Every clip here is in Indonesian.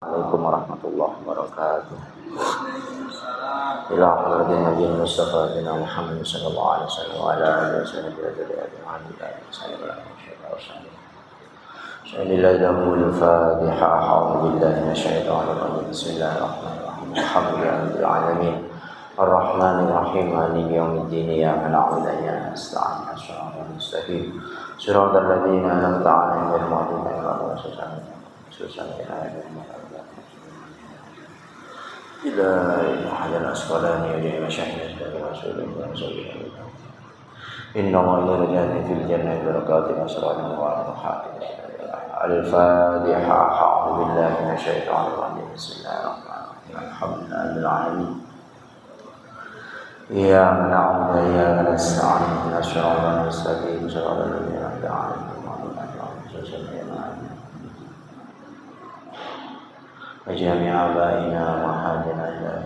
Assalamualaikum warahmatullahi wabarakatuh. Ila hadratin Nabi Mustafa bin Muhammad sallallahu alaihi wasallam wa ala alihi wasallam Bismillahirrahmanirrahim. A'udzu billahi minasyaitonir rajim. Bismillahirrahmanirrahim. Alhamdulillahil alamin. Ar-Rahmanir Rahim. Maliki yaumiddin. Iyyaka na'budu wa iyyaka nasta'in. Shiratal mustaqim. Shiratal ladzina an'amta 'alaihim ghairil maghdubi 'alaihim إلى أحد الأسقلان يجري مشاهد رسول الله صلى الله عليه وسلم إن الله درجات في الجنة بركات أسرار وأرواح الفاتحة. أعوذ بالله من الشيطان الرجيم. بسم الله الرحمن الرحيم. الحمد لله رب العالمين. إياك نعبد وإياك نستعين اهدنا الصراط المستقيم صراط الذين أنعمت عليهم وجميع آبائنا وحاجنا إلى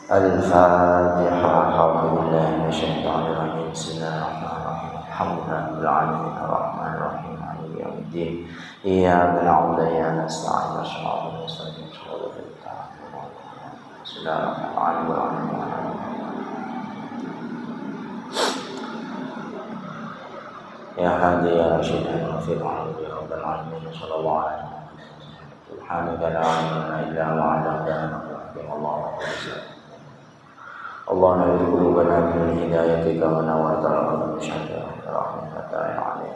الفاتحة. أعوذ بالله من الشيطان الرجيم. بسم الله الرحمن الرحيم. الحمد لله رب العالمين الرحمن الرحيم مالك يوم الدين إياك نعبد وإياك نستعين الصراط المستقيم صراط الذين أنعمت عليهم. بسم الله الرحمن الرحيم. يا هادي يا رشيد يا رفيق يا رب العالمين صلى الله عليه وسلم. سبحانك لا علم لنا إلا ما علمتنا الله الله نور قلوبنا من هدايتك ونور قلوبنا بشهادة رحمتك يا عليم.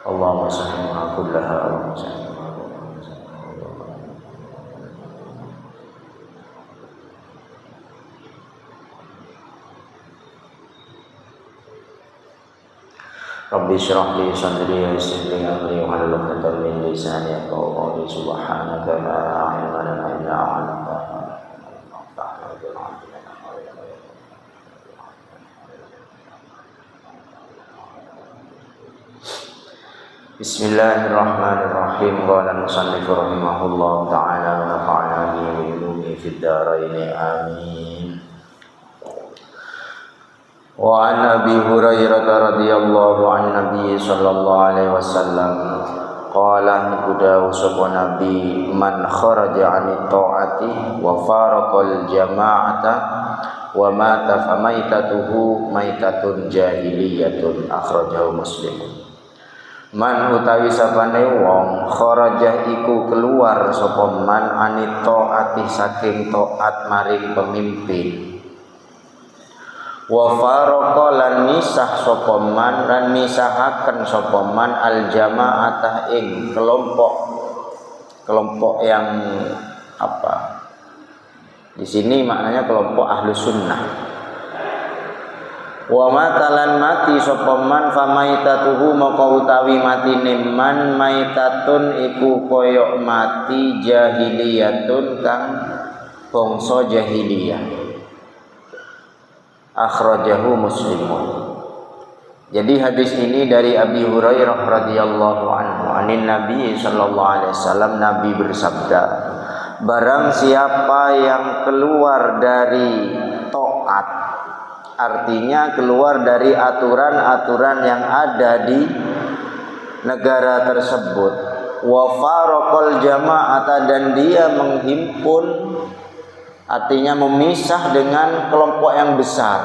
اللهم سهلنا كلها اللهم سهلنا Rabbi syrah li sadri wa yassir li amri wahlul 'uqdatam min lisani yafqahu qawli. Subhanaka la ilma lana illa 'allamtana. Bismillahirrahmanirrahim. Qala al-musannif rahimahullah ta'ala wa nafa'ana bihi wa ulumi fid dharain. Amin. Wa an Abi Hurairah radhiyallahu an Nabi sallallahu alaihi wasallam qala kudawu sapa nabi man kharaja 'ani ta'ati wa faraqal jama'ata wa mata famaitatuhu maitatun jahiliyatun. Akhrajahu Muslim. Man utawi sapane wong kharaja iku keluar sapa man 'ani ta'ati saking taat maring pemimpin wa faraqa lan misah sapa man lan misahaken sapa man al jama'atah ing kelompok yang apa di sini maknanya kelompok ahlu sunnah. Wa matalan mati sapa man famaitatuhu maka utawi matine man maitatun iku koyok mati jahiliyatun kang bangsa jahiliyah. Akhrajahu Muslimun. Jadi hadis ini dari Abi Hurairah radhiyallahu anhu anin Nabi sallallahu alaihi wasallam. Nabi bersabda, barang siapa yang keluar dari taat, artinya keluar dari aturan-aturan yang ada di negara tersebut, wa faraqal jama'ata dan dia menghimpun, artinya memisah dengan kelompok yang besar,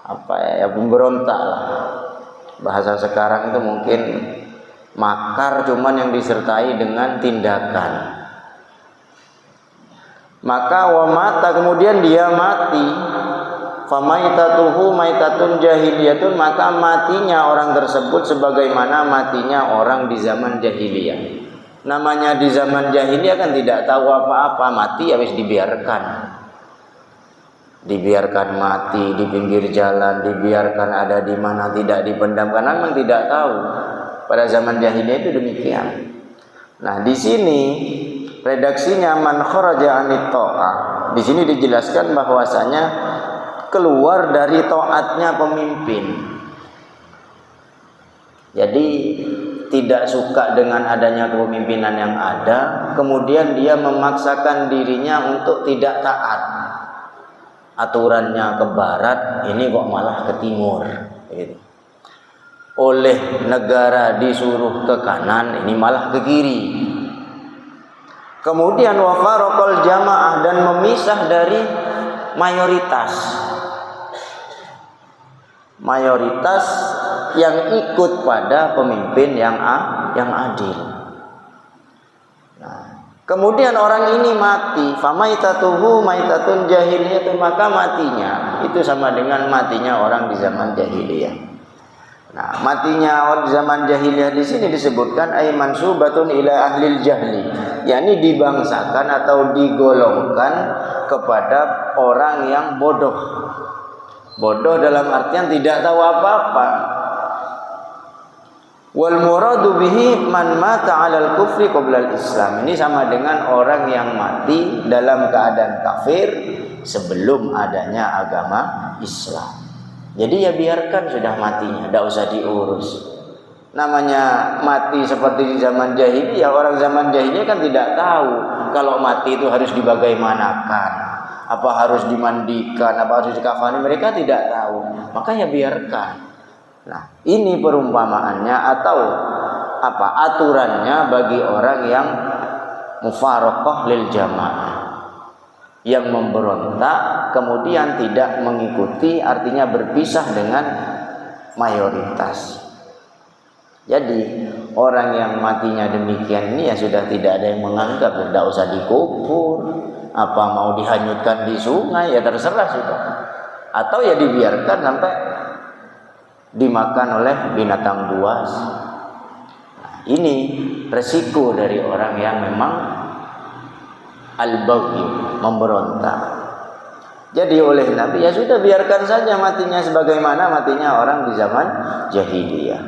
apa ya, pemberontak lah. Bahasa sekarang itu mungkin makar, cuman yang disertai dengan tindakan. Maka wa mata, kemudian dia mati, famaitatuhu maitatun jahiliyatun, maka matinya orang tersebut sebagaimana matinya orang di zaman jahiliyah. Namanya di zaman jahiliyah kan tidak tahu apa-apa, mati habis dibiarkan mati di pinggir jalan, dibiarkan ada di mana, tidak dipendam karena memang tidak tahu. Pada zaman jahiliyah itu demikian. Nah, di sini redaksinya man kharaja 'anit ta'ah. Di sini dijelaskan bahwasanya keluar dari taatnya pemimpin. Jadi tidak suka dengan adanya kepemimpinan yang ada, kemudian dia memaksakan dirinya untuk tidak taat. Aturannya ke barat, ini kok malah ke timur. gitu. Oleh negara disuruh ke kanan, ini malah ke kiri. Kemudian wa faraqal jamaah, dan memisah dari mayoritas. Mayoritas yang ikut pada pemimpin yang adil. Nah, kemudian orang ini mati, famaitatuhu maitatun jahiliyah, maka matinya itu sama dengan matinya orang di zaman jahiliyah. Nah, matinya orang di zaman jahiliyah di sini disebutkan ay mansubatun ila ahlil jahli, yakni dibangsakan atau digolongkan kepada orang yang bodoh. Bodoh dalam artian tidak tahu apa-apa. Wal muradu bihi man mata 'alal kufri qabla al-islam. Ini sama dengan orang yang mati dalam keadaan kafir sebelum adanya agama Islam. Jadi ya biarkan sudah matinya, tidak usah diurus. Namanya mati seperti di zaman jahiliyah, orang zaman jahiliyah kan tidak tahu kalau mati itu harus dibagaimanakan, apa harus dimandikan, apa harus dikafani, mereka tidak tahu. Maka ya biarkan. Nah, ini perumpamaannya atau apa aturannya bagi orang yang mufaraqah lil jamaah, yang memberontak kemudian tidak mengikuti, artinya berpisah dengan mayoritas. Jadi orang yang matinya demikian ini ya sudah tidak ada yang menganggap, tidak usah dikubur, apa mau dihanyutkan di sungai ya terserah sudah, atau ya dibiarkan sampai dimakan oleh binatang buas. Nah, ini resiko dari orang yang memang al-baghi, memberontak. Jadi oleh Nabi ya sudah biarkan saja matinya sebagaimana matinya orang di zaman jahiliyah.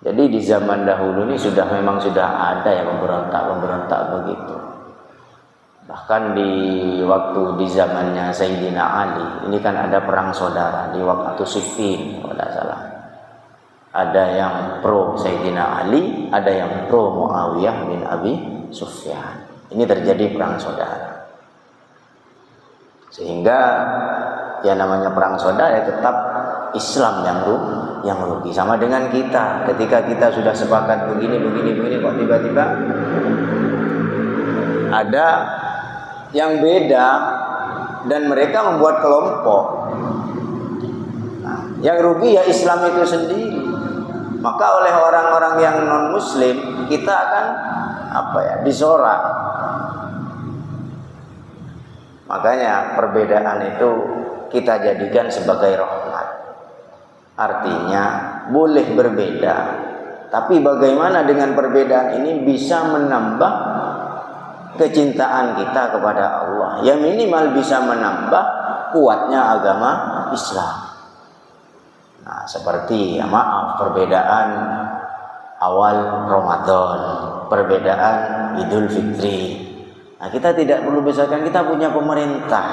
Jadi di zaman dahulu ini memang sudah ada ya pemberontak begitu. Bahkan di waktu di zamannya Sayyidina Ali, ini kan ada perang saudara di waktu Siffin kalau tidak salah. Ada yang pro Sayyidina Ali, ada yang pro Muawiyah bin Abi Sufyan. Ini terjadi perang saudara. Sehingga ya namanya perang saudara ya tetap Islam yang rugi. Sama dengan kita, ketika kita sudah sepakat begini kok tiba-tiba ada yang beda dan mereka membuat kelompok. Nah, yang rugi ya Islam itu sendiri. Maka oleh orang-orang yang non muslim kita akan disorak. Makanya perbedaan itu kita jadikan sebagai rahmat. Artinya boleh berbeda, tapi bagaimana dengan perbedaan ini bisa menambah kecintaan kita kepada Allah. Ya minimal bisa menambah kuatnya agama Islam. Nah, seperti perbedaan awal Ramadan, perbedaan Idul Fitri. Nah, kita tidak perlu besarkan, kita punya pemerintah,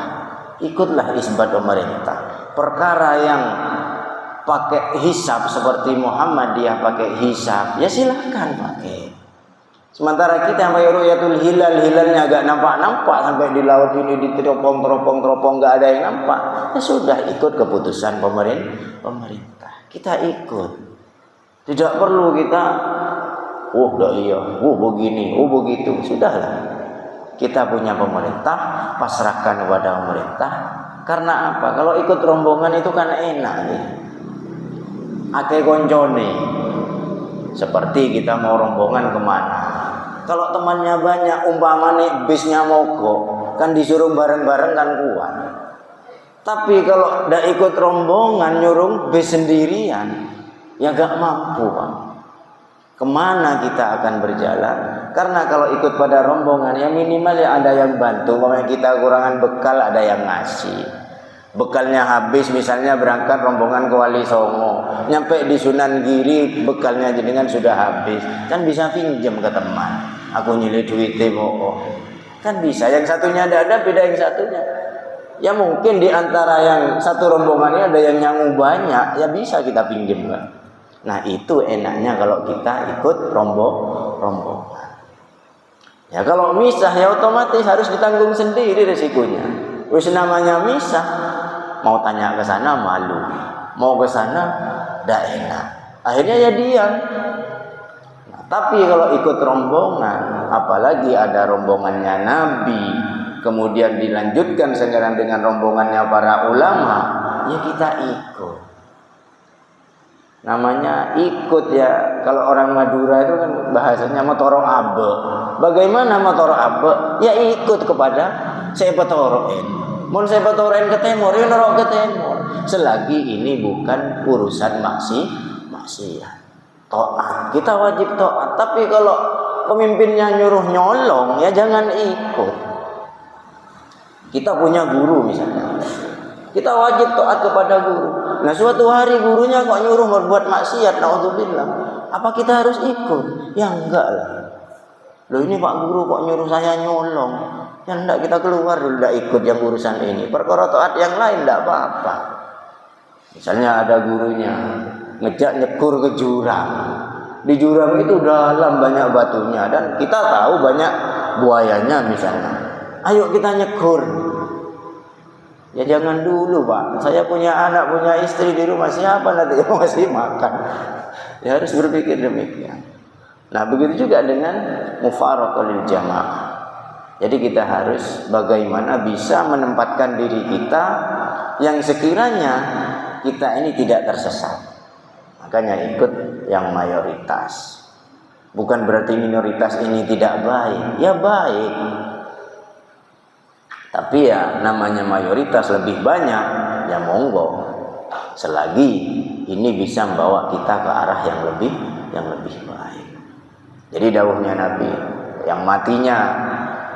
ikutlah isbat pemerintah. Perkara yang pakai hisab seperti Muhammadiyah pakai hisab, ya silahkan pakai. Sementara kita yang pakai ru'yatul hilalnya agak nampak sampai di laut ini diteropong nggak ada yang nampak, ya sudah ikut keputusan pemerintah. Kita ikut, tidak perlu kita begini, begitu, sudahlah. Kita punya pemerintah, pasrahkan kepada pemerintah. Karena apa? Kalau ikut rombongan itu kan enak nih. Ake koncone. Seperti kita mau rombongan kemana. Kalau temannya banyak, umpamanya bisnya mogok, kan disuruh bareng-bareng kan kuat. Tapi kalau tidak ikut rombongan, nyuruh bis sendirian, ya gak mampu, Pak. Kemana kita akan berjalan? Karena kalau ikut pada rombongan ya minimal ya ada yang bantu. Kalau kita kurangan bekal ada yang ngasih. Bekalnya habis, misalnya berangkat rombongan ke Wali Songo, nyampe di Sunan Giri bekalnya jenengan sudah habis, kan bisa pinjam ke teman. Aku nyilih duitnya kan bisa. Yang satunya ada beda yang satunya. Ya mungkin di antara yang satu rombongannya ada yang nyangu banyak, ya bisa kita pinjam kan. Nah itu enaknya kalau kita ikut rombongan. Ya kalau misah ya otomatis harus ditanggung sendiri resikonya. Wis namanya misah, mau tanya ke sana malu, mau ke sana tidak enak. Akhirnya ya diam. Nah, tapi kalau ikut rombongan, apalagi ada rombongannya Nabi, kemudian dilanjutkan sekarang dengan rombongannya para ulama, ya kita ikut. Namanya ikut ya. Kalau orang Madura itu kan bahasanya motoro abe. Bagaimana motoro abe? Ya ikut kepada sepetoroen. Mun sepetoroen ke timur, ya norok ke timur. Selagi ini bukan urusan maksiat. Taat. Kita wajib taat. Tapi kalau pemimpinnya nyuruh nyolong, ya jangan ikut. Kita punya guru misalnya. Kita wajib taat kepada guru. Nah, suatu hari gurunya kok nyuruh berbuat maksiat, naudzubillah. Apa kita harus ikut? Ya enggak lah. Loh, ini Pak Guru kok nyuruh saya nyolong. Ya enggak, kita keluar dulu, enggak ikut yang urusan ini. Perkara taat yang lain enggak apa-apa. Misalnya ada gurunya ngejak nyekur ke jurang. Di jurang itu dalam banyak batunya dan kita tahu banyak buayanya misalnya. Ayo kita nyekur. Ya jangan dulu Pak, saya punya anak, punya istri di rumah, siapa nanti yang masih makan? Ya harus berpikir demikian. Nah begitu juga dengan mufaraqatul jamaah. Jadi kita harus bagaimana bisa menempatkan diri kita yang sekiranya kita ini tidak tersesat. Makanya ikut yang mayoritas. Bukan berarti minoritas ini tidak baik, ya baik. Tapi ya namanya mayoritas lebih banyak, ya monggo. Selagi ini bisa membawa kita ke arah yang lebih baik. Jadi dawuhnya Nabi, yang matinya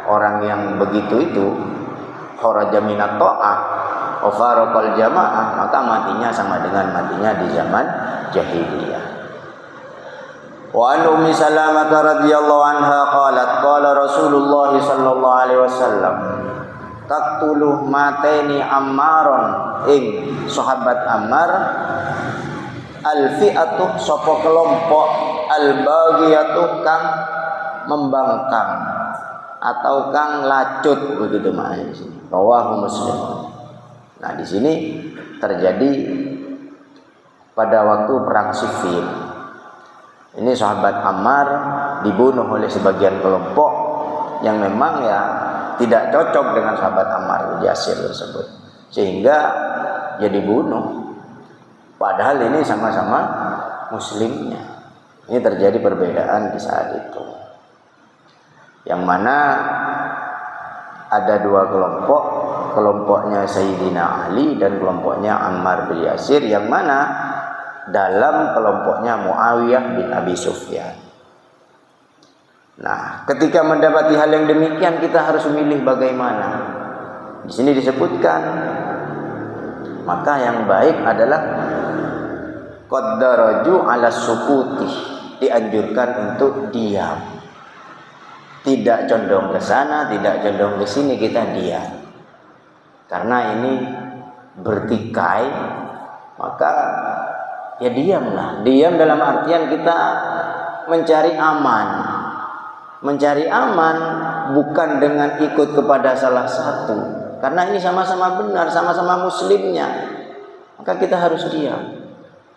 orang yang begitu itu kharaja minat ta'ah wa faraqal jamaah, maka matinya sama dengan matinya di zaman jahiliyah. Wa an Ummi Salamah radhiyallahu anha qalat qala Rasulullah sallallahu alaihi wasallam taqtulu mateni Ammaron ing sahabat Ammar al-fi'atu sapa kelompok al-baghiyatu kang membangkang atau kang lacut, begitu maknanya di sini. Rawahu Muslim. Nah, di sini terjadi pada waktu perang Siffin. Ini sahabat Ammar dibunuh oleh sebagian kelompok yang memang ya tidak cocok dengan sahabat Ammar bin Yasir tersebut, sehingga dia dibunuh. Padahal ini sama-sama muslimnya. Ini terjadi perbedaan di saat itu, yang mana ada dua kelompok, kelompoknya Sayyidina Ali dan kelompoknya Ammar bin Yasir, yang mana dalam kelompoknya Muawiyah bin Abi Sufyan. Nah, ketika mendapati hal yang demikian, kita harus memilih bagaimana. Di sini disebutkan, maka yang baik adalah qaddaraju ala sukuti, dianjurkan untuk diam. Tidak condong ke sana, tidak condong ke sini, kita diam. Karena ini bertikai, maka ya diamlah. Diam dalam artian kita mencari aman. Mencari aman bukan dengan ikut kepada salah satu, karena ini sama-sama benar, sama-sama muslimnya, maka kita harus diam.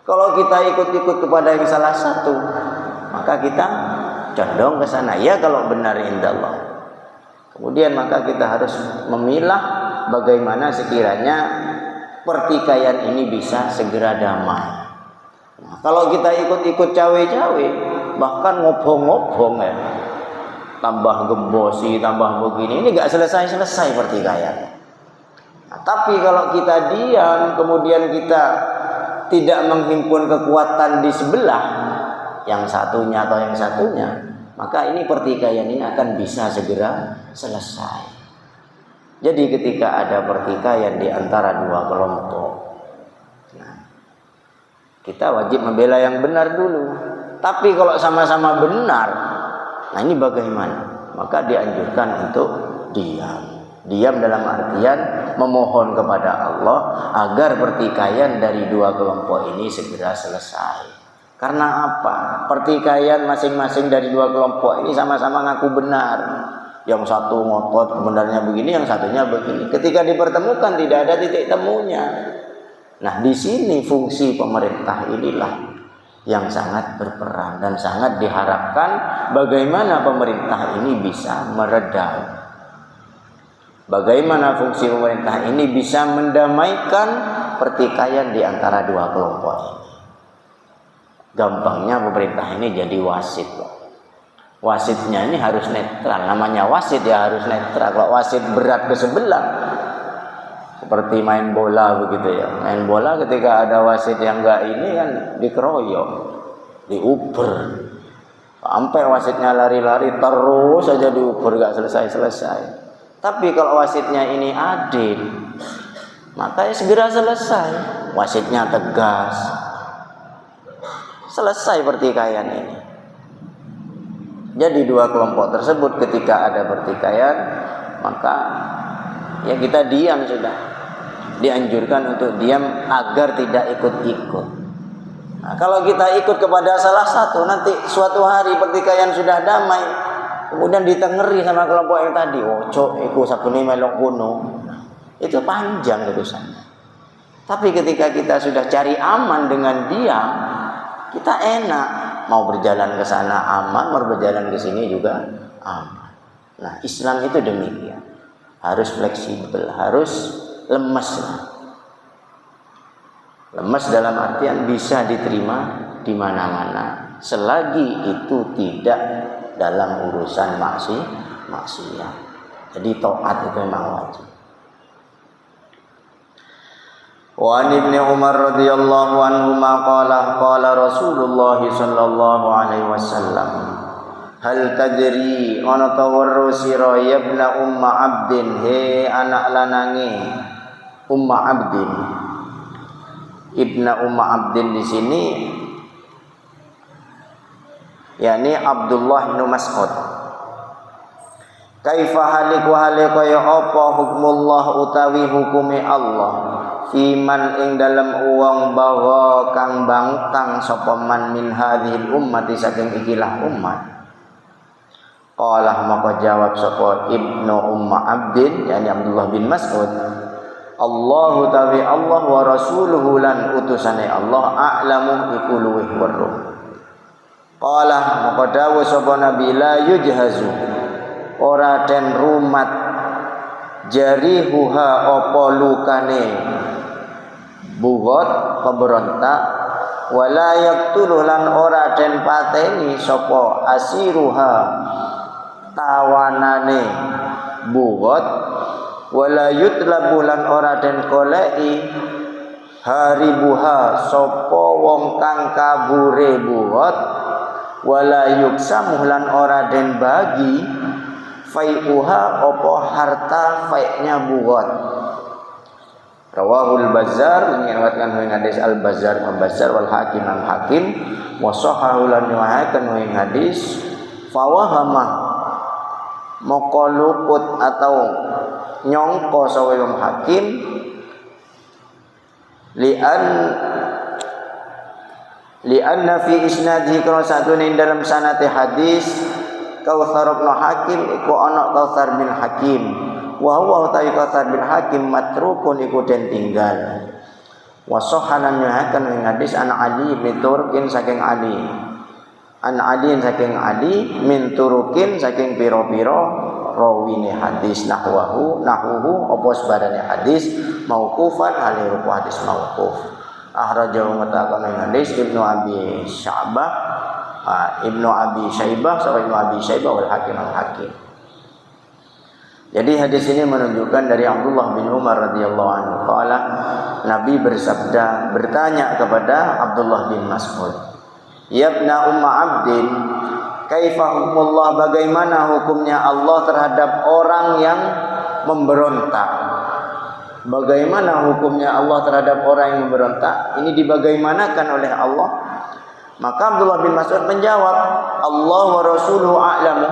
Kalau kita ikut-ikut kepada yang salah satu, maka kita condong ke sana, ya kalau benar indallah. Kemudian maka kita harus memilah bagaimana sekiranya pertikaian ini bisa segera damai. Nah, kalau kita ikut-ikut cawe-cawe, bahkan ngobong-ngobong ya, tambah gembosi, tambah begini, ini gak selesai-selesai pertikaian. Nah, tapi kalau kita diam, kemudian kita tidak menghimpun kekuatan di sebelah, yang satunya atau yang satunya, maka ini pertikaian ini akan bisa segera selesai. Jadi ketika ada pertikaian di antara dua kelompok, nah, kita wajib membela yang benar dulu. Tapi kalau sama-sama benar, nah ini bagaimana? Maka dianjurkan untuk diam. Diam dalam artian memohon kepada Allah agar pertikaian dari dua kelompok ini segera selesai. Karena apa? Pertikaian masing-masing dari dua kelompok ini sama-sama ngaku benar. Yang satu ngotot sebenarnya begini, yang satunya begini. Ketika dipertemukan tidak ada titik temunya. Nah, di sini fungsi pemerintah inilah yang sangat berperan dan sangat diharapkan bagaimana pemerintah ini bisa meredam. Bagaimana fungsi pemerintah ini bisa mendamaikan pertikaian di antara dua kelompok ini. Gampangnya pemerintah ini jadi wasit. Wasitnya ini harus netral. Namanya wasit ya harus netral. Kalau wasit berat ke sebelah, seperti main bola begitu ya. Main bola ketika ada wasit yang enggak ini kan dikeroyok, diuber. Sampai wasitnya lari-lari terus saja diuber, enggak selesai-selesai. Tapi kalau wasitnya ini adil, maka ya segera selesai. Wasitnya tegas, selesai pertikaian ini. Jadi dua kelompok tersebut ketika ada pertikaian, maka ya kita diam sudah. Dianjurkan untuk diam agar tidak ikut-ikut. Nah, kalau kita ikut kepada salah satu, nanti suatu hari pertikaian sudah damai, kemudian ditengeri sama kelompok yang tadi, cok, iku sabune melok kuno. Itu panjang urusannya. Tapi ketika kita sudah cari aman dengan diam, kita enak. Mau berjalan ke sana aman, mau berjalan ke sini juga aman. Nah, Islam itu demikian. Harus fleksibel, harus lemes. Lemes dalam artian bisa diterima di mana-mana selagi itu tidak dalam urusan maksiat. Jadi taat itu memang wajib. Wa Ibnu Umar radhiyallahu anhu qala Rasulullah sallallahu alaihi wasallam, hal tadri ana tawarru sira ibna umma abdin, he anak lanange umma abdin. Ibna umma abdin di sini yakni Abdullah bin Mas'ud. Kaifa haliku kaya apa hukmullah utawi hukumi Allah fiman ing dalam uang bawa kang bangkang sapa man min hadhil ummati saking ikilah umat. Qala maka jawab sapa Ibnu Umma Abdin yakni Abdullah bin Mas'ud, Allahu tawi Allah wa rasuluhu lan utusane Allah a'lamu iku luwih weruh. Qala maka dawuh sapa Nabi la yujhazu ora den rumat jarihuha apa lukane bugot pemberontak wala yaqtulu lan ora den pateni sapa asiruha tawanane bugot wala yutlabu lan ora den goleki haribuha sapa wong kang kabure bugot wala yuksamu lan ora den bagi fai'uha apa harta fai'nya bugot. Rawahul Bazzar meriwayatkan hadis Al Bazzar wal Hakim al Hakim wa sahahu lan riwayatkan hadis fawahama moko luput atau nyongko sawa Imam Hakim li'anna fi isnadihi kana satune dalam sanate hadis Kautsar bin Hakim iku ana Kautsar bin Hakim wa huwa ta'i Kautsar bin Hakim matrukun iku den tinggal wa sahanan nyahakan ing hadis an Ali bin Turkin saking Ali an Ali saking Ali min turukin saking pira-pira rawine hadis nahuhu apa sebarane hadis mauqufan ali ruku hadis mauquf akhrajahu mutaqan hadis Ibnu Abi Syaibah Ibnu Abi Syaibah sampai Ibnu Abi Syaibah wal Hakim al Hakim. Jadi hadis ini menunjukkan dari Abdullah bin Umar radhiyallahu anhu qala Nabi bersabda bertanya kepada Abdullah bin Mas'ud, "Ya ibna umma abdin, kaifa hukumullah bagaimana hukumnya Allah terhadap orang yang memberontak?" Bagaimana hukumnya Allah terhadap orang yang memberontak? Ini dibagaimanakan oleh Allah? Maka Abdullah bin Mas'ud menjawab, Allah wa rasuluhu a'lamu.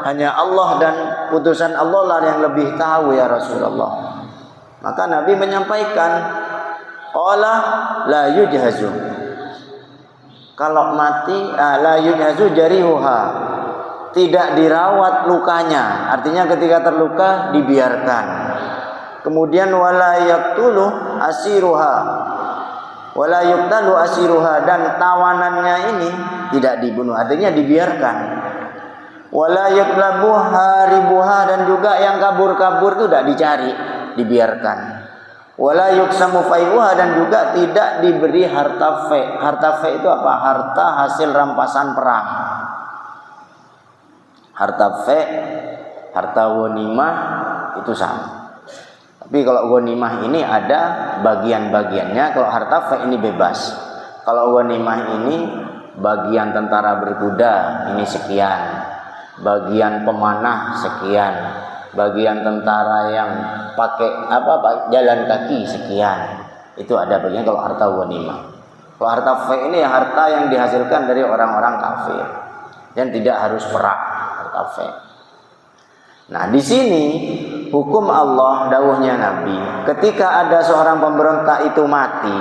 Hanya Allah dan putusan Allah lah yang lebih tahu ya Rasulullah. Maka Nabi menyampaikan, qala la yujhazu. Kalau mati la yujhazu jarihuha. tidak dirawat lukanya, artinya ketika terluka dibiarkan. Kemudian wala yaqtulu asiruha, wala yuqtalu asiruha, dan tawanannya ini tidak dibunuh, artinya dibiarkan. Wala yaqlabu haribuha, dan juga yang kabur-kabur itu tidak dicari, dibiarkan. Wala yuksamu fai'uha, dan juga tidak diberi harta fe. Harta fe itu apa? Harta hasil rampasan perang. Harta fe, harta ghanimah itu sama. Tapi kalau ghanimah ini ada bagian-bagiannya, kalau harta fe ini bebas. Kalau ghanimah ini bagian tentara berkuda ini sekian, bagian pemanah sekian, bagian tentara yang pakai jalan kaki sekian. Itu ada bagian kalau harta ghanimah. Kalau harta fe ini ya harta yang dihasilkan dari orang-orang kafir dan tidak harus perang, harta fe. Nah, di sini hukum Allah, dawuhnya Nabi, ketika ada seorang pemberontak itu mati,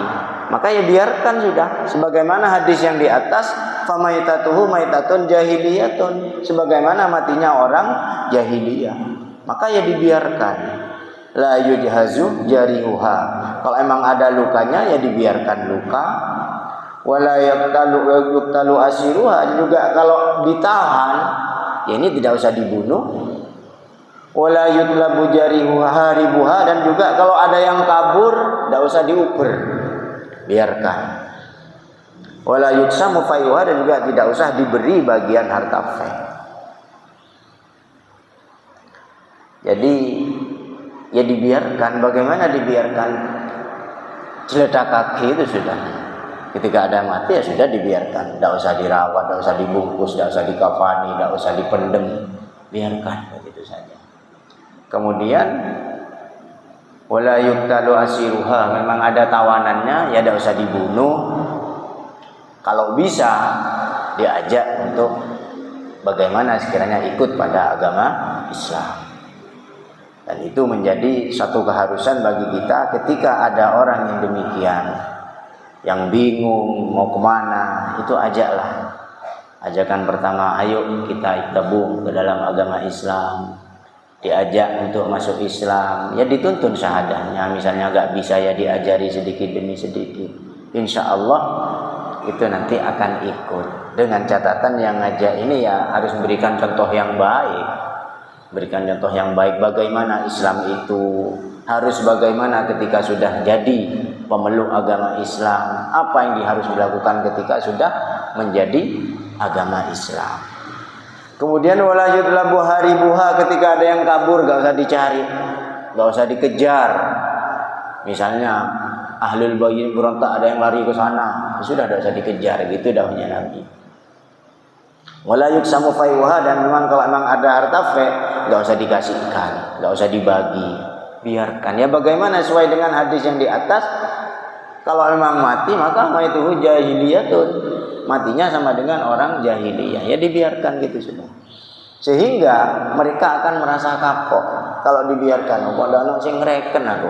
maka ya biarkan sudah, sebagaimana hadis yang di atas, famaitatuhu maitatun jahiliyatun, sebagaimana matinya orang jahiliyah, maka ya dibiarkan. La yujhazu jarihuha, kalau emang ada lukanya ya dibiarkan luka. Wala yuqtalu asiruha, juga kalau ditahan ya ini tidak usah dibunuh. Wala yutlabu jarihuha haribuha, dan juga kalau ada yang kabur tidak usah diuber, biarkan. Wala yuksamu fai'uha, dan juga tidak usah diberi bagian harta fai. Jadi ya dibiarkan. Bagaimana dibiarkan? Celedak kaki itu sudah, ketika ada mati ya sudah dibiarkan, tidak usah dirawat, tidak usah dibungkus, tidak usah dikafani, tidak usah dipendem, biarkan begitu saja. Kemudian wala yuqtalu asiruha, memang ada tawanannya ya tidak usah dibunuh. Kalau bisa diajak untuk bagaimana sekiranya ikut pada agama Islam. Dan itu menjadi satu keharusan bagi kita ketika ada orang yang demikian, yang bingung mau kemana, itu ajaklah. Ajakan pertama, ayo kita gabung ke dalam agama Islam. Diajak untuk masuk Islam, ya dituntun syahadahnya. Misalnya agak bisa ya diajari sedikit demi sedikit. Insya Allah itu nanti akan ikut. Dengan catatan yang ngajak ini ya harus memberikan contoh yang baik. Berikan contoh yang baik bagaimana Islam itu, harus bagaimana ketika sudah jadi pemeluk agama Islam, apa yang harus dilakukan ketika sudah menjadi agama Islam. Kemudian wala yutlabu haribuha, ketika ada yang kabur gak usah dicari, gak usah dikejar. Misalnya ahlul bayyin berontak, ada yang lari ke sana, sudah gak usah dikejar, gitu dawuhnya Nabi. Wala yuksamu fai'uha, dan memang kalau memang ada harta fe gak usah dikasihkan, gak usah dibagi, biarkan. Ya bagaimana sesuai dengan hadis yang di atas, kalau memang mati maka maituhu jahiliyatun, matinya sama dengan orang jahiliyah, ya dibiarkan gitu sudah. Sehingga mereka akan merasa kapok kalau dibiarkan. Kok ana sing ngreken aku,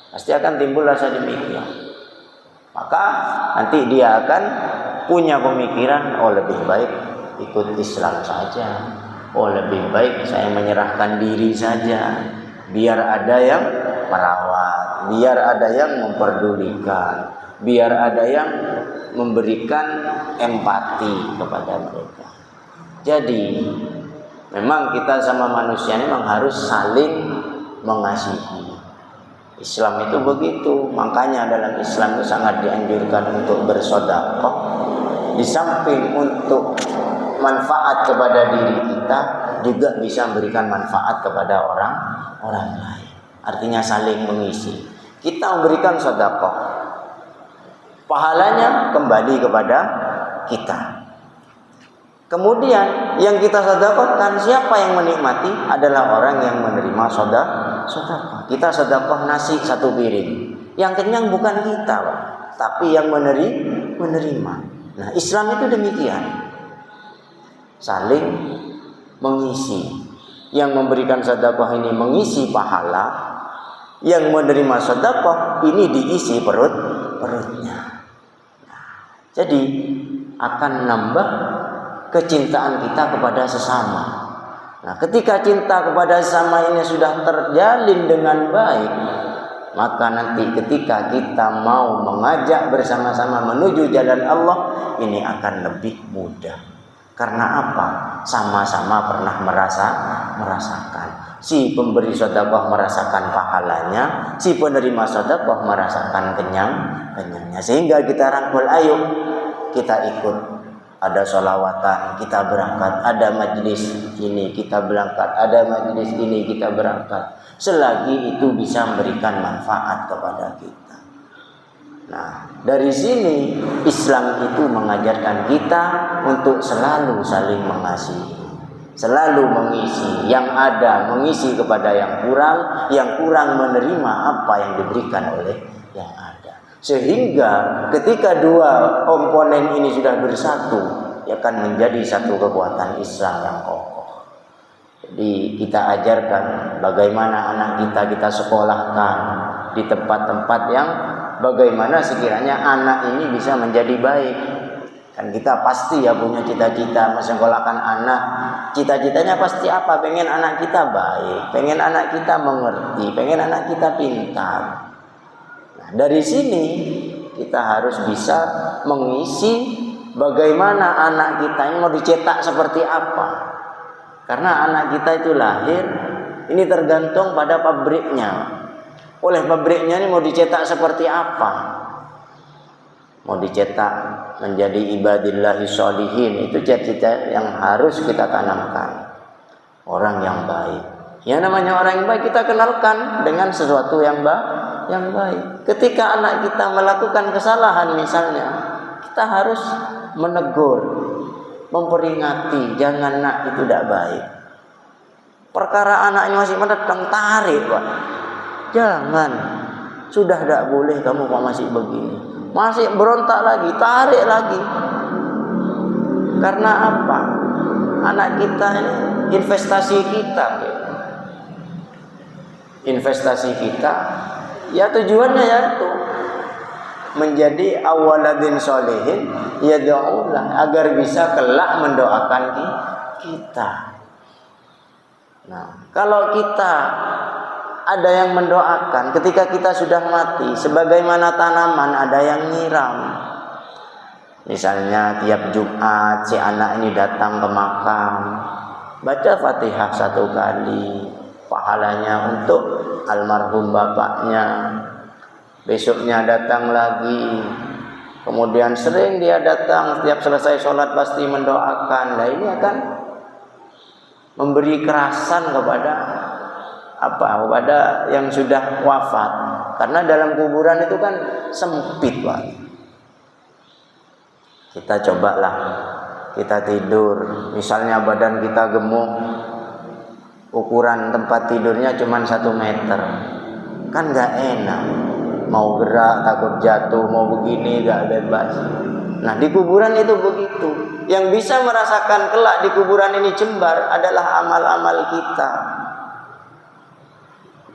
pasti akan timbul rasa demikian. Maka nanti dia akan punya pemikiran, oh lebih baik ikut Islam saja, oh lebih baik saya menyerahkan diri saja, biar ada yang merawat, biar ada yang memperdulikan, biar ada yang memberikan empati kepada mereka. Jadi memang kita sama manusia memang harus saling mengasihi. Islam itu begitu. Makanya dalam Islam itu sangat dianjurkan untuk bersedekah. Di samping untuk manfaat kepada diri kita, juga bisa memberikan manfaat kepada orang lain. Artinya saling mengisi. Kita memberikan sedekah, pahalanya kembali kepada kita. Kemudian yang kita sedekahkan, siapa yang menikmati adalah orang yang menerima sedekah. Kita sedekah nasi 1 piring, yang kenyang bukan kita, tapi yang menerima. Nah, Islam itu demikian, saling mengisi. Yang memberikan sedekah ini mengisi pahala, yang menerima sedekah ini diisi perutnya. Jadi akan nambah kecintaan kita kepada sesama. Nah, ketika cinta kepada sesama ini sudah terjalin dengan baik, maka nanti ketika kita mau mengajak bersama-sama menuju jalan Allah, ini akan lebih mudah. Karena apa? Sama-sama pernah merasakan. Si pemberi sedekah merasakan pahalanya, si penerima sedekah merasakan kenyangnya. Sehingga kita rangkul, ayo kita ikut. Ada sholawatan, kita berangkat. Ada majlis ini, kita berangkat. Ada majlis ini, kita berangkat. Selagi itu bisa memberikan manfaat kepada kita. Nah, dari sini Islam itu mengajarkan kita untuk selalu saling mengasihi, selalu mengisi yang ada, mengisi kepada yang kurang menerima apa yang diberikan oleh yang ada. Sehingga ketika dua komponen ini sudah bersatu, akan menjadi satu kekuatan Islam yang kokoh. Jadi kita ajarkan bagaimana anak kita sekolahkan di tempat-tempat yang bagaimana sekiranya anak ini bisa menjadi baik. Kan kita pasti ya punya cita-cita mensekolahkan anak. Cita-citanya pasti apa? Pengen anak kita baik, pengen anak kita mengerti, pengen anak kita pintar. Nah, dari sini kita harus bisa mengisi bagaimana anak kita ini mau dicetak seperti apa. Karena anak kita itu lahir, ini tergantung pada pabriknya. Oleh pabriknya ini mau dicetak seperti apa? Mau dicetak menjadi ibadillahi sholihin, itu cita-cita yang harus kita tanamkan. Orang yang baik. Ya namanya orang yang baik kita kenalkan dengan sesuatu yang baik. Ketika anak kita melakukan kesalahan misalnya, kita harus menegur, memperingati, jangan nak, itu tidak baik. Perkara anaknya masih mendatang, tarik Pak. Jangan, sudah tidak boleh kamu kok masih begini. Masih berontak lagi, tarik lagi. Karena apa? Anak kita ini investasi kita. Investasi kita, ya tujuannya yaitu menjadi awaladin solehin, yad'ulah, agar bisa kelak mendoakan kita. Nah, kalau kita ada yang mendoakan ketika kita sudah mati, sebagaimana tanaman ada yang nyiram. Misalnya tiap Jumat si anak ini datang ke makam, baca Fatihah 1 kali, pahalanya untuk almarhum bapaknya. Besoknya datang lagi, kemudian sering dia datang, setiap selesai sholat pasti mendoakan. Nah, ini akan memberi kerasan kepada kepada yang sudah wafat. Karena dalam kuburan itu kan sempit, Pak. Kita cobalah, kita tidur, misalnya badan kita gemuk, ukuran tempat tidurnya cuma 1 meter, kan nggak enak. Mau gerak takut jatuh, mau begini nggak bebas. Nah, di kuburan itu begitu. Yang bisa merasakan kelak di kuburan ini jembar adalah amal-amal kita.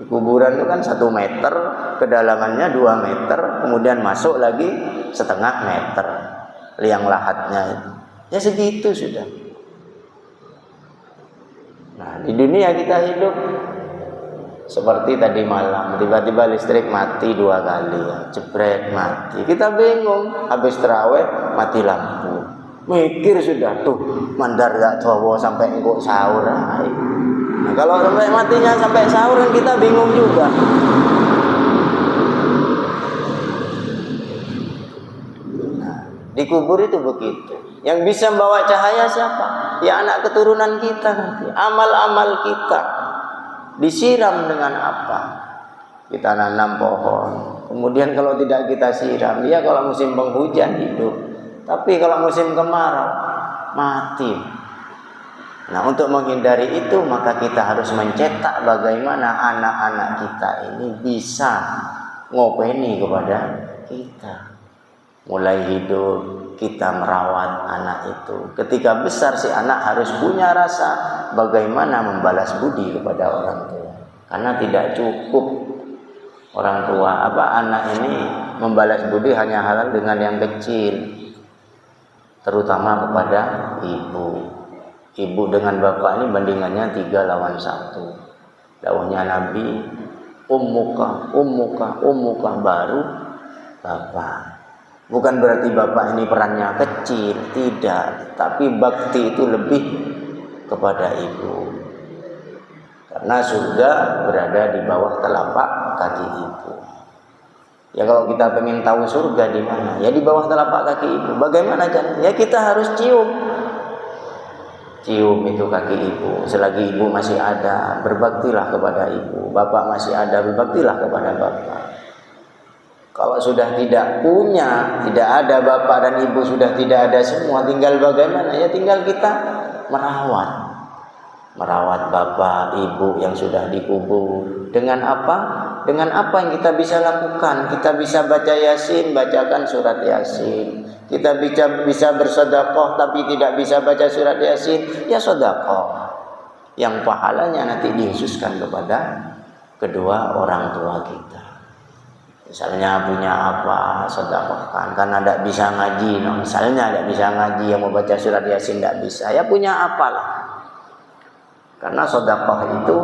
Di kuburan itu kan 1 meter, kedalamannya 2 meter, kemudian masuk lagi 1/2 meter liang lahatnya itu. Ya segitu sudah. Nah, di dunia kita hidup seperti tadi malam, tiba-tiba listrik mati 2 kali, ya. Jebret mati. Kita bingung, habis terawih mati lampu. Mikir sudah tuh, mandar gak tahu sampai engkau sahur. Nah, kalau sampai matinya sampai sahur kan kita bingung juga. Nah, di kubur itu begitu. Yang bisa membawa cahaya siapa? Ya anak keturunan kita nanti. Amal-amal kita disiram dengan apa? Kita nanam pohon, kemudian kalau tidak kita siram, dia kalau musim penghujan hidup, tapi kalau musim kemarau mati. Nah, untuk menghindari itu maka kita harus mencetak bagaimana anak-anak kita ini bisa ngopeni kepada kita. Mulai hidup kita merawat anak itu. Ketika besar si anak harus punya rasa bagaimana membalas budi kepada orang tua. Karena tidak cukup orang tua anak ini membalas budi hanya halal dengan yang kecil. terutama kepada ibu. Ibu dengan bapak ini bandingannya 3 lawan 1. Dawuhnya Nabi, ummuka baru bapak. Bukan berarti bapak ini perannya kecil, tidak, tapi bakti itu lebih kepada ibu. Karena surga berada di bawah telapak kaki ibu. Ya kalau kita pengen tahu surga di mana, ya di bawah telapak kaki ibu. Bagaimana caranya? Ya kita harus cium itu kaki ibu. Selagi ibu masih ada, berbaktilah kepada ibu. Bapak masih ada, berbaktilah kepada bapak. Kalau sudah tidak punya, tidak ada bapak dan ibu, sudah tidak ada semua, tinggal bagaimana? Ya tinggal kita merawat bapak, ibu yang sudah dikubur. Dengan apa? Dengan apa yang kita bisa lakukan? Kita bisa baca Yasin, bacakan surat Yasin. Kita bisa bersedekah tapi tidak bisa baca surat Yasin, ya sedekah. Yang pahalanya nanti dikhususkan kepada kedua orang tua kita. Misalnya punya apa, sedekahkan. Karena tidak bisa ngaji, misalnya tidak bisa ngaji, yang mau baca surat Yasin tidak bisa, ya punya apalah. Karena sedekah itu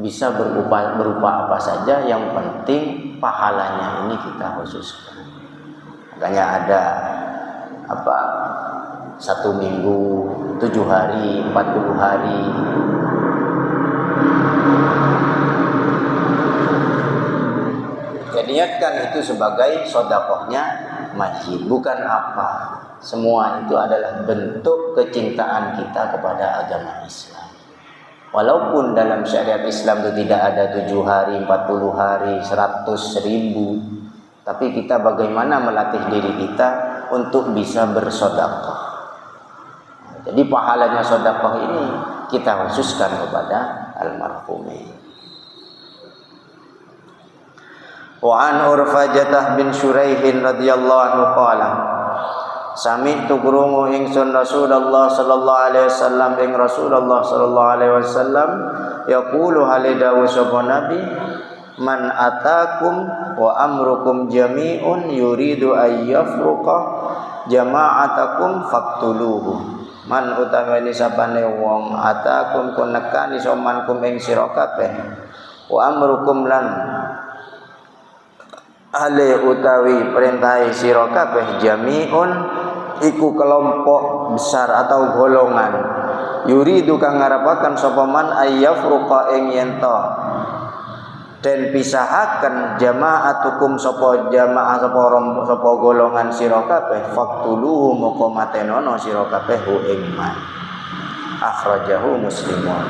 bisa berupa apa saja, yang penting pahalanya ini kita khususkan. Makanya ada 1 minggu, 7 hari, 40 hari. Jadi niatkan itu sebagai sedekahnya masjid, bukan apa. Semua itu adalah bentuk kecintaan kita kepada agama Islam. Walaupun dalam syariat Islam itu tidak ada 7 hari, 40 hari, 100, 1000, tapi kita bagaimana melatih diri kita untuk bisa bersedekah. Jadi pahalanya sedekah ini kita khususkan kepada almarhumin. Wa an Urfajah bin Syuraih radhiyallahu anhu qala sami'tu krungu ingsun Rasulullah sallallahu alaihi wasallam ing Rasulullah sallallahu alaihi wasallam yaqulu halidawu sapa nabi man atakum wa amrukum jami'un yuridu ayyafruqa jama'atakum faqtuluhu. Man utawi sapane wong atakum kunekani somankum ing sira kabeh wa amrukum lan ale utawi perintahe sira kabeh jami'un iku kelompok besar atau golongan yuridu kang ngarepaken sapa man ayyafruqa ing yento den pisahaken jama'atukum sapa jamaah sapa golongan sira kabeh faqtuluhu moko matenono sira kabeh hu ing man. Akhrajahu Muslimun.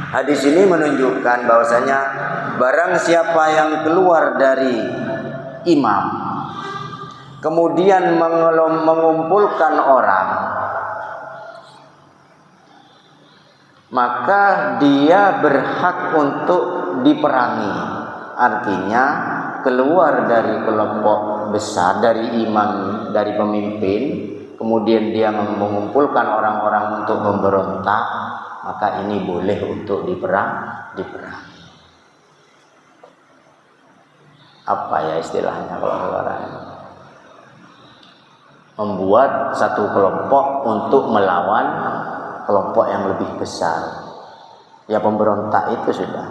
Hadis ini menunjukkan bahwasanya barang siapa yang keluar dari imam kemudian mengumpulkan orang, maka dia berhak untuk diperangi. Artinya keluar dari kelompok besar, dari imam, dari pemimpin, kemudian dia mengumpulkan orang-orang untuk memberontak, maka ini boleh untuk diperangi. Apa ya istilahnya kalau orang membuat satu kelompok untuk melawan kelompok yang lebih besar, ya pemberontak itu sudah.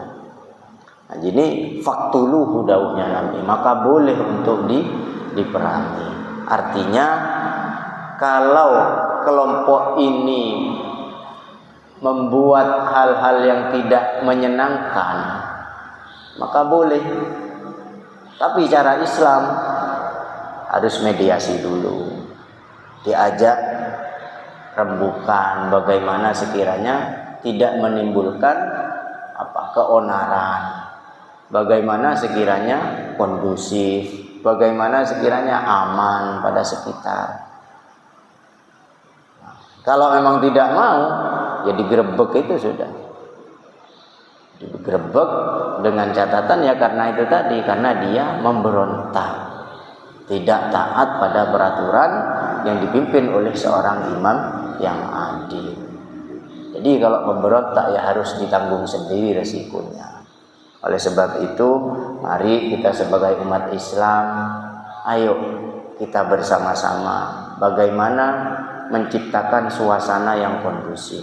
Nah, jadi faktuluhu dawuhnya Nabi, maka boleh untuk diperangi. Artinya kalau kelompok ini membuat hal-hal yang tidak menyenangkan, maka boleh. Tapi cara Islam harus mediasi dulu, diajak rembukan bagaimana sekiranya tidak menimbulkan keonaran, bagaimana sekiranya kondusif, bagaimana sekiranya aman pada sekitar. Kalau memang tidak mau, ya digerebek itu sudah. Digerebek dengan catatan ya karena itu tadi, karena dia memberontak, tidak taat pada peraturan yang dipimpin oleh seorang imam yang adil. Jadi kalau memberontak ya harus ditanggung sendiri resikonya. Oleh sebab itu, mari kita sebagai umat Islam, ayo kita bersama-sama bagaimana menciptakan suasana yang kondusif.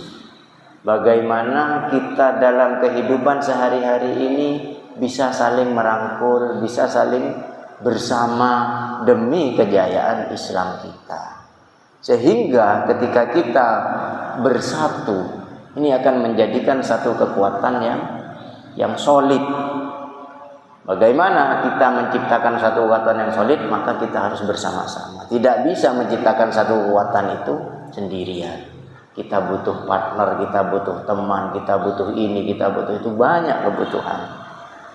Bagaimana kita dalam kehidupan sehari-hari ini bisa saling merangkul, bisa saling bersama demi kejayaan Islam kita. Sehingga ketika kita bersatu, ini akan menjadikan satu kekuatan yang solid. Bagaimana kita menciptakan satu kekuatan yang solid? Maka kita harus bersama-sama. Tidak bisa menciptakan satu kekuatan itu sendirian. Kita butuh partner, kita butuh teman, kita butuh ini, kita butuh itu, banyak kebutuhan.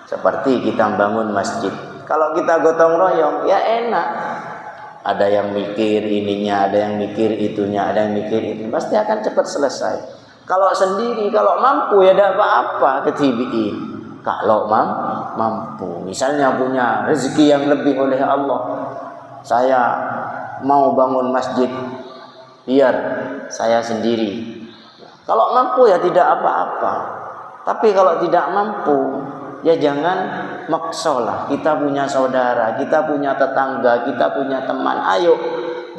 Seperti kita membangun masjid. Kalau kita gotong royong, ya enak. Ada yang mikir ininya, ada yang mikir itunya, ada yang mikir itu, pasti akan cepat selesai. Kalau sendiri, kalau mampu ya tidak apa-apa ketibiin. Kalau mampu, misalnya punya rezeki yang lebih oleh Allah, saya mau bangun masjid biar saya sendiri. Kalau mampu ya tidak apa-apa. Tapi kalau tidak mampu, ya jangan maksalah. Kita punya saudara, kita punya tetangga, kita punya teman. Ayo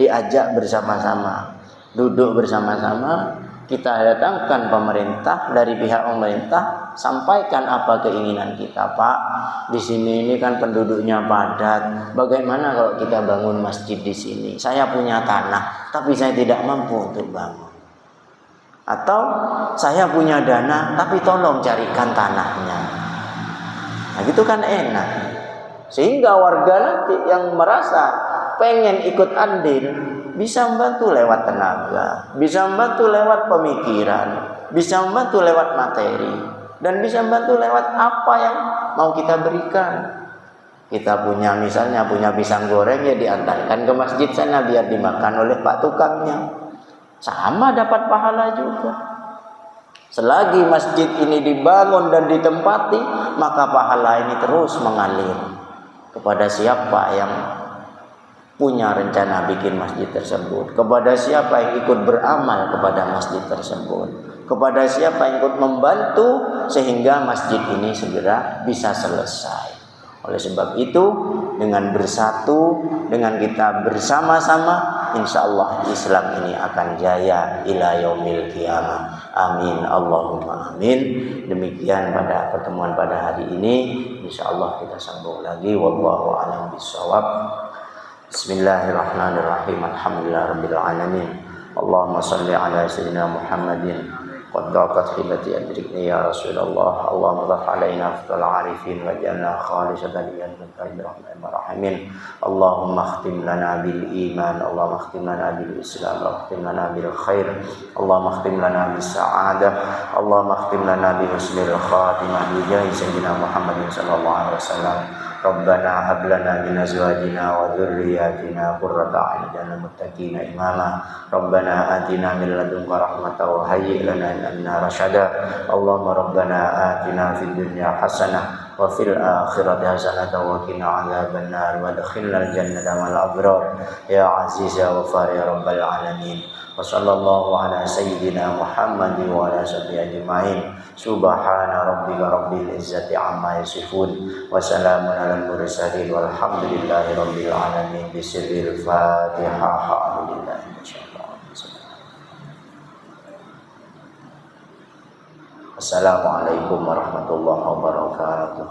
diajak bersama-sama, duduk bersama-sama. Kita datangkan pemerintah, dari pihak pemerintah, sampaikan apa keinginan kita. Pak, di sini ini kan penduduknya padat. Bagaimana kalau kita bangun masjid di sini? Saya punya tanah, tapi saya tidak mampu untuk bangun. Atau saya punya dana, tapi tolong carikan tanahnya. Nah, gitu kan enak. Sehingga warga nanti yang merasa pengen ikut andil bisa membantu lewat tenaga, bisa membantu lewat pemikiran, bisa membantu lewat materi, dan bisa membantu lewat apa yang mau kita berikan. Kita punya misalnya punya pisang goreng, ya diantarkan ke masjid sana biar dimakan oleh pak tukangnya. Sama dapat pahala juga. Selagi masjid ini dibangun dan ditempati, maka pahala ini terus mengalir kepada siapa yang punya rencana bikin masjid tersebut, kepada siapa yang ikut beramal kepada masjid tersebut, kepada siapa yang ikut membantu sehingga masjid ini segera bisa selesai. Oleh sebab itu, dengan bersatu, dengan kita bersama-sama, insya Allah Islam ini akan jaya ila yaumil qiyamah. Amin, Allahumma amin. Demikian pada pertemuan pada hari ini. Insya Allah kita sambung lagi. Wallahu a'lam bishawab. Bismillahirrahmanirrahim. Alhamdulillahirabbil alamin. Allahumma shalli ala sayyidina Muhammadin qad daqat hibati adrikni ya Rasulullah. Allahumma dhaf alaina afdal arifin wa ja'alna khalisatan liwajhika rahmin. Allahumma khtim lana bil iman, Allahumma khtim lana bil islam, Allahumma khtim lana bil khair, Allahumma khtim lana bis sa'adah, Allahumma khtim lana bi husnil khatimah bi jahi sayyidina Muhammadin sallallahu alaihi wasallam. Rabbana hab lana min azwajina wa dhurriyyatina qurrata a'yunin muttaqina imama. Rabbana atina min ladunka rahmatan wa hayyi' lana min amrina rasyada. Allahumma rabbana atina fid dunya hasanah wa fil akhirati hasanah wa qina adzabannar wa adkhilnal jannata ma'al abrar ya aziz ya ghafar ya rabbal alamin. Wa sallallahu ala sayyidina Muhammad wa ala sahbihi ajma'in. Subhana rabbika rabbil izzati amma yasifun wa salamun alal mursalin walhamdulillahi rabbil alamin. Bisirril Fatihah. Alhamdulillah. Assalamualaikum warahmatullahi wabarakatuh.